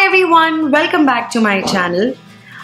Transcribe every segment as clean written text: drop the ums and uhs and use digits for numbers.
everyone, welcome back to my channel.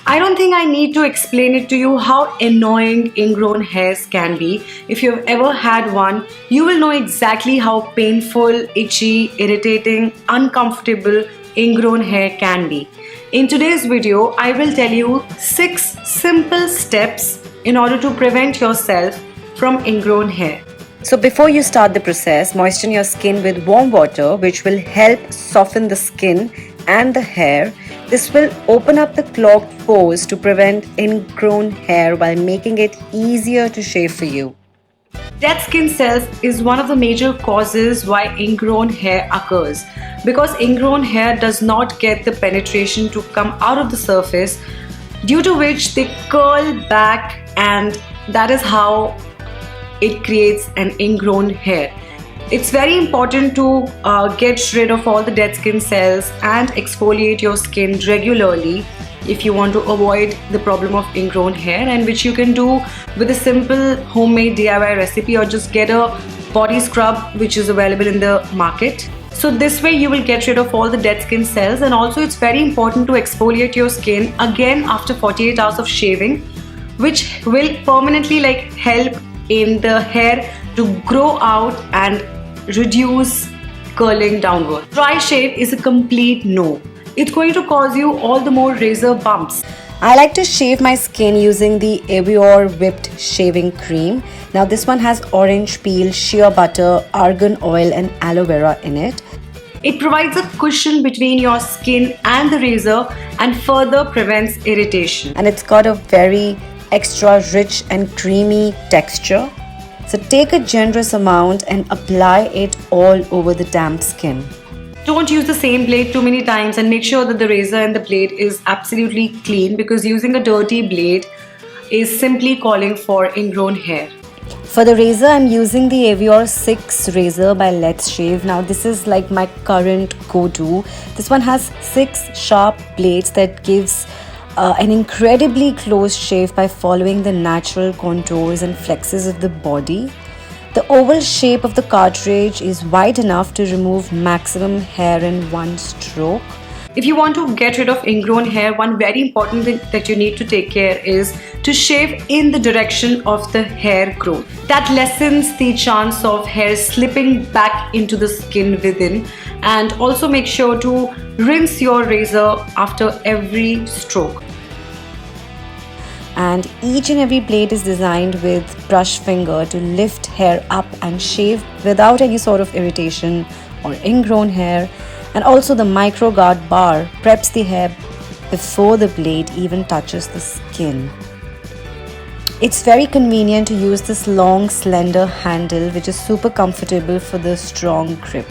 I don't think I need to explain it to you how annoying ingrown hairs can be. If you've ever had one, you will know exactly how painful, itchy, irritating, uncomfortable ingrown hair can be. In today's video, I will tell you 6 simple steps in order to prevent yourself from ingrown hair. So before you start the process, moisten your skin with warm water, which will help soften the skin and the hair. This will open up the clogged pores to prevent ingrown hair while making it easier to shave for you. Dead skin cells is one of the major causes why ingrown hair occurs. Because ingrown hair does not get the penetration to come out of the surface, due to which they curl back, and that is how it creates an ingrown hair. It's very important to get rid of all the dead skin cells and exfoliate your skin regularly if you want to avoid the problem of ingrown hair, and which you can do with a simple homemade DIY recipe, or just get a body scrub which is available in the market. So this way you will get rid of all the dead skin cells, and also it's very important to exfoliate your skin again after 48 hours of shaving, which will permanently help in the hair to grow out and reduce curling downward. Dry shave is a complete no. It's going to cause you all the more razor bumps. I like to shave my skin using the Avior whipped shaving cream. Now this one has orange peel, shea butter, argan oil and aloe vera in it. It provides a cushion between your skin and the razor and further prevents irritation. And it's got a very extra rich and creamy texture. So take a generous amount and apply it all over the damp skin. Don't use the same blade too many times, and make sure that the razor and the blade is absolutely clean, because using a dirty blade is simply calling for ingrown hair. For the razor, I'm using the Avior 6 razor by Let's Shave. Now this is like my current go-to. This one has 6 sharp blades that gives an incredibly close shave by following the natural contours and flexes of the body. The oval shape of the cartridge is wide enough to remove maximum hair in one stroke. If you want to get rid of ingrown hair, one very important thing that you need to take care is to shave in the direction of the hair growth. That lessens the chance of hair slipping back into the skin within. And also make sure to rinse your razor after every stroke. And each and every blade is designed with brush finger to lift hair up and shave without any sort of irritation or ingrown hair. And also the micro guard bar preps the hair before the blade even touches the skin. It's very convenient to use this long slender handle, which is super comfortable for the strong grip.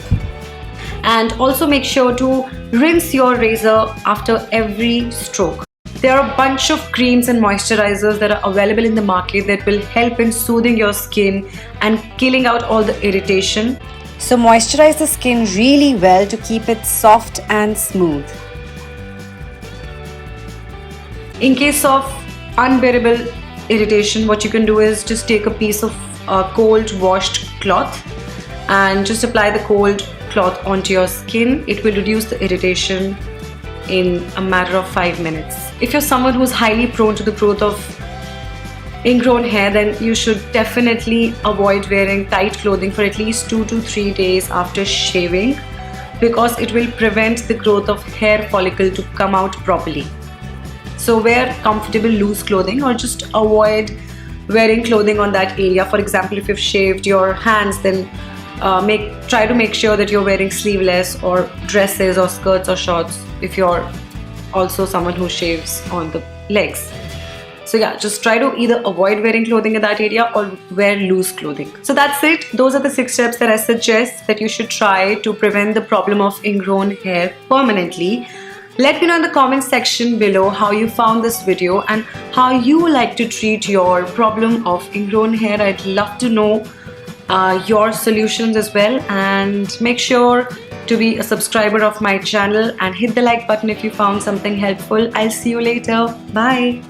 And also make sure to rinse your razor after every stroke. There are a bunch of creams and moisturizers that are available in the market that will help in soothing your skin and killing out all the irritation. So moisturize the skin really well to keep it soft and smooth. In case of unbearable irritation, what you can do is just take a piece of cold washed cloth and just apply the cold cloth onto your skin. It will reduce the irritation in a matter of 5 minutes. If you're someone who's highly prone to the growth of ingrown hair, then you should definitely avoid wearing tight clothing for at least 2 to 3 days after shaving, because it will prevent the growth of hair follicle to come out properly. So wear comfortable loose clothing, or just avoid wearing clothing on that area. For example, if you've shaved your hands, then try to make sure that you're wearing sleeveless or dresses or skirts or shorts if you're also someone who shaves on the legs. So yeah, just try to either avoid wearing clothing in that area or wear loose clothing. So that's it. Those are the 6 steps that I suggest that you should try to prevent the problem of ingrown hair permanently. Let me know in the comment section below how you found this video and how you like to treat your problem of ingrown hair. I'd love to know your solutions as well, and make sure to be a subscriber of my channel and hit the like button if you found something helpful. I'll see you later. Bye.